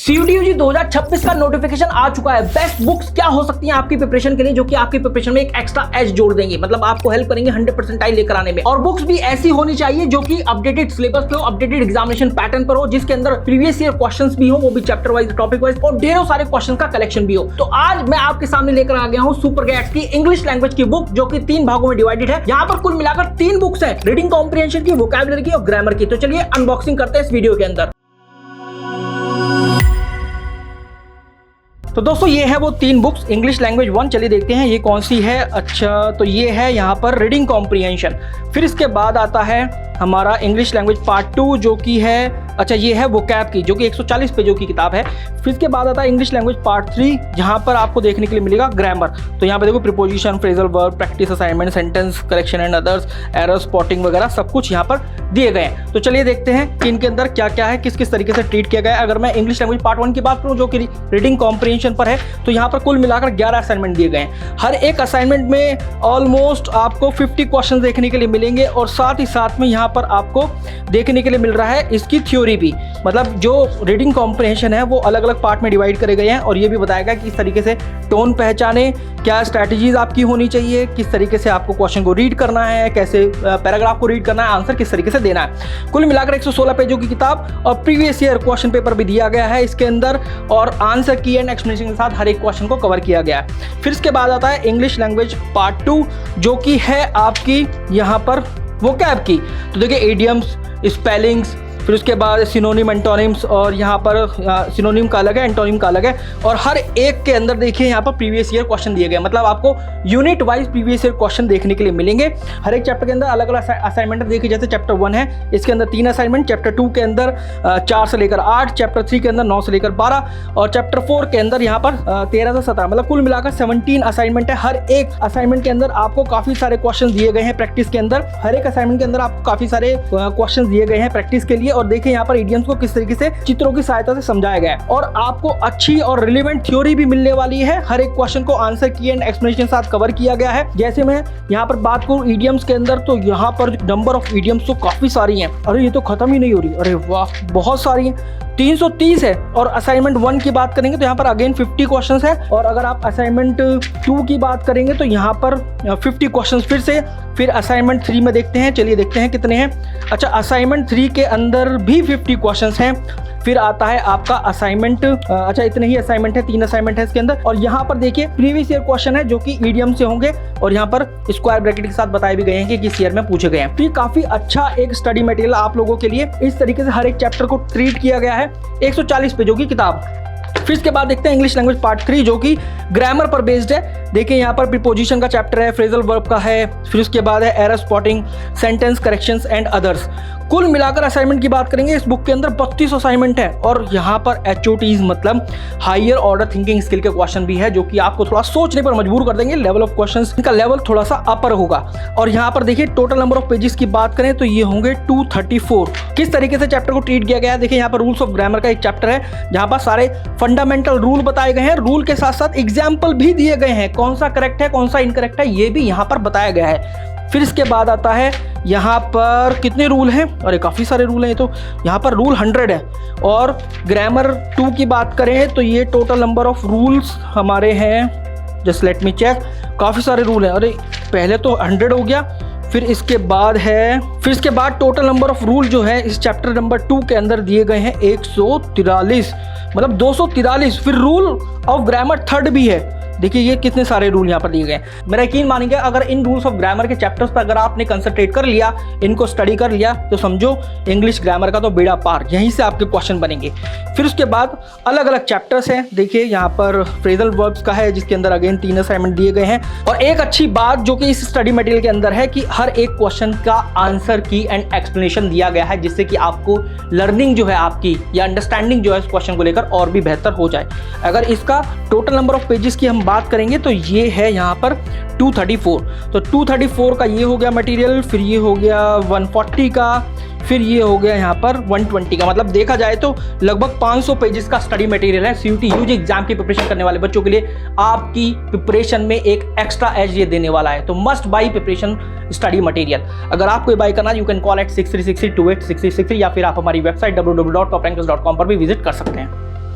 CUET UG 2026 का notification आ चुका है। बेस्ट बुक्स क्या हो सकती हैं आपकी प्रिपरेशन के लिए, जो कि आपकी प्रिपरेशन में एक एक्स्ट्रा एज जोड़ देंगे, मतलब आपको हेल्प करेंगे 100% लेकर आने में। और बुक्स भी ऐसी होनी चाहिए जो कि अपडेटेड सिलेबस पे हो, अपडेटेड एग्जामिनेशन पैटर्न पर हो, जिसके अंदर प्रीवियस ईयर क्वेश्चंस भी हो, वो भी चैप्टर वाइज, टॉपिक वाइज, और ढेरों सारे क्वेश्चन का कलेक्शन भी हो। तो आज मैं आपके सामने लेकर आ गया हूं सुपर गैट्स की इंग्लिश लैंग्वेज की बुक, जो कि 3 भागों में डिवाइडेड है। यहाँ पर कुल मिलाकर 3 बुक्स है, रीडिंग कॉम्प्रिहेंशन की, वोकैबुलरी की और ग्रामर की। तो चलिए अनबॉक्सिंग करते हैं इस वीडियो के अंदर। तो दोस्तों ये है वो 3 बुक्स इंग्लिश लैंग्वेज 1। चलिए देखते हैं ये कौन सी है। अच्छा, तो ये है यहाँ पर रीडिंग कॉम्प्रिहेंशन। फिर इसके बाद आता है हमारा इंग्लिश लैंग्वेज पार्ट 2, जो कि है, अच्छा ये है वोकैब की, जो कि 140 पेजों की किताब है। फिर इसके बाद आता है इंग्लिश लैंग्वेज पार्ट 3, जहाँ पर आपको देखने के लिए मिलेगा ग्रामर। तो यहाँ पे देखो preposition, phrasal verb, practice assignment, sentence correction and others, error spotting वगैरह सब कुछ यहाँ पर दिए गए हैं। तो चलिए देखते हैं कि इनके अंदर क्या क्या है, किस किस तरीके से ट्रीट किया गया है। अगर मैं इंग्लिश लैंग्वेज पार्ट 1 की बात करूँ, जो कि रीडिंग कॉम्प्रिहेंशन पर है, तो यहाँ पर कुल मिलाकर 11 असाइनमेंट दिए गए हैं। हर एक असाइनमेंट में ऑलमोस्ट आपको 50 क्वेश्चन देखने के लिए मिलेंगे, और साथ ही साथ में यहाँ पर आपको देखने के लिए मिल रहा है इसकी थ्योरी भी। मतलब जो रीडिंग कॉम्प्रिहेंशन है वो अलग अलग पार्ट में डिवाइड करे गए हैं, और ये भी बताएगा कि इस तरीके से टोन पहचाने, क्या स्ट्रैटेजीज आपकी होनी चाहिए, किस तरीके से आपको क्वेश्चन को रीड करना है, कैसे पैराग्राफ को रीड करना है, आंसर किस तरीके से देना है। कुल मिलाकर 116 पेजों की किताब, और प्रीवियस ईयर क्वेश्चन पेपर भी दिया गया है इसके अंदर, और आंसर की एंड एक्सप्लेनेशन के साथ हर एक क्वेश्चन को कवर किया गया है। फिर इसके बाद आता है इंग्लिश लैंग्वेज पार्ट 2, जो कि है आपकी यहाँ पर वोकैब की। तो देखिए इडियम्स, स्पेलिंग्स, फिर उसके बाद सिनोनिम, एंटोनिम्स, और यहाँ पर सिनोनिम का अलग है, एंटोनिम का अलग है। और हर एक के अंदर देखिए यहाँ पर प्रीवियस ईयर क्वेश्चन दिए गए, मतलब आपको unit wise previous year question देखने के लिए मिलेंगे। हर एक चैप्टर के अंदर अलग अलग असाइनमेंट देखिए, जैसे चैप्टर 1 है, इसके अंदर 3 असाइनमेंट, चैप्टर 2 के अंदर 4 से लेकर 8, चैप्टर 3 के अंदर 9 से लेकर 12, और चैप्टर 4 के अंदर यहाँ पर 13 से 17, मतलब कुल मिलाकर 17 असाइनमेंट है। हर एक असाइनमेंट के अंदर आपको काफ़ी सारे क्वेश्चन दिए गए हैं प्रैक्टिस के अंदर। हर एक असाइनमेंट के अंदर आपको काफ़ी सारे क्वेश्चन दिए गए हैं प्रैक्टिस के लिए। और देखिए यहाँ पर को किस तरीके से चित्रों की सहायता से समझाया गया है, और आपको अच्छी और रिलेवेंट थ्योरी भी मिलने वाली है। हर एक क्वेश्चन को आंसर की एंड एक्सप्लेनेशन के साथ कवर किया गया है। जैसे मैं यहाँ पर बात करूं इडियम्स के अंदर, तो यहाँ पर नंबर ऑफ इडियम्स तो काफी सारी हैं। अरे ये तो खत्म ही नहीं हो रही, अरे वाह बहुत सारी हैं, 330 है। और असाइनमेंट 1 की बात करेंगे तो यहाँ पर अगेन 50 क्वेश्चंस है, और अगर आप असाइनमेंट 2 की बात करेंगे तो यहाँ पर 50 क्वेश्चंस फिर से। फिर असाइनमेंट 3 में देखते हैं, चलिए देखते हैं कितने हैं। अच्छा, असाइनमेंट 3 के अंदर भी 50 क्वेश्चंस हैं। फिर आता है आपका असाइनमेंट, अच्छा इतने ही असाइनमेंट है, 3 असाइनमेंट है इसके अंदर। और यहाँ पर देखिए प्रीवियस ईयर क्वेश्चन है, जो कि ईडियम से होंगे, और यहाँ पर स्क्वायर ब्रैकेट के साथ बताए भी गए हैं कि किस ईयर में पूछे गए हैं। तो ये काफी अच्छा एक स्टडी मटेरियल आप लोगों के लिए, इस तरीके से हर एक चैप्टर को ट्रीट किया गया है। 140 पेजों की किताब। फिर इसके बाद देखते हैं इंग्लिश लैंग्वेज पार्ट 3, जो कि ग्रामर पर बेस्ड है। देखिए यहाँ पर प्रीपोजिशन का चैप्टर है, फ्रेजल वर्ब का है, फिर उसके बाद है error spotting, sentence corrections and others. कुल मिलाकर असाइनमेंट की बात करेंगे, इस बुक के अंदर 32 असाइनमेंट है, और यहाँ पर HOTs मतलब हायर ऑर्डर थिंकिंग स्किल के क्वेश्चन भी है, जो कि आपको थोड़ा सोचने पर मजबूर कर देंगे। लेवल ऑफ क्वेश्चंस का लेवल थोड़ा सा अपर होगा। और यहाँ पर देखिए टोटल नंबर ऑफ पेजेस की बात करें तो ये होंगे 234। किस तरीके से चैप्टर को ट्रीट किया गया है, देखिए यहाँ पर रूल्स ऑफ ग्रामर का एक चैप्टर है, जहाँ पर सारे फंडामेंटल रूल बताए गए हैं। रूल के साथ साथ एग्जाम्पल भी दिए गए हैं, कौन सा करेक्ट है कौन सा इनकरेक्ट है, ये भी यहाँ पर बताया गया है। फिर इसके बाद आता है यहाँ पर कितने रूल हैं, अरे काफ़ी सारे रूल हैं। तो यहाँ पर रूल 100 है। और ग्रामर 2 की बात करें तो ये टोटल नंबर ऑफ रूल्स हमारे हैं, जस्ट लेट मी चेक, काफ़ी सारे रूल हैं। अरे पहले तो 100 हो गया, फिर इसके बाद टोटल नंबर ऑफ रूल जो है इस चैप्टर नंबर 2 के अंदर दिए गए हैं 143, मतलब 243। फिर रूल ऑफ ग्रामर 3 भी है। देखिए ये कितने सारे रूल यहाँ पर दिए गए हैं। मेरा यकीन मानिए, अगर इन रूल्स ऑफ ग्रामर के चैप्टर्स पर अगर आपने कंसंट्रेट कर लिया, इनको स्टडी कर लिया, तो समझो इंग्लिश ग्रामर का तो बेड़ा पार, यहीं से आपके क्वेश्चन बनेंगे। फिर उसके बाद अलग अलग चैप्टर्स हैं। देखिए यहाँ पर फ्रेजल वर्ब्स का है, जिसके अंदर अगेन 3 असाइनमेंट दिए गए हैं। और एक अच्छी बात जो कि इस स्टडी मटेरियल के अंदर है, कि हर एक क्वेश्चन का आंसर की एंड एक्सप्लेनेशन दिया गया है, जिससे कि आपको लर्निंग जो है आपकी, या अंडरस्टैंडिंग जो है इस क्वेश्चन को लेकर और भी बेहतर हो जाए। अगर इसका टोटल नंबर ऑफ पेजेस की हम बात करेंगे तो ये है यहाँ पर 234। तो 234 का ये हो गया मटेरियल, फिर ये हो गया 140 का, फिर ये हो गया यहाँ पर 120 का। मतलब देखा जाए तो लगभग 500 पेजेस का स्टडी मटेरियल है। CUET UG एग्जाम की प्रिपरेशन करने वाले बच्चों के लिए आपकी प्रिपरेशन में एक एक्स्ट्रा एज ये देने वाला है। तो must by preparation study material. अगर आपको ये बाई करना, यू कैन कॉल एट 6363286363, या फिर आप हमारी वेबसाइट www.toprankers.com पर भी विजिट कर सकते हैं।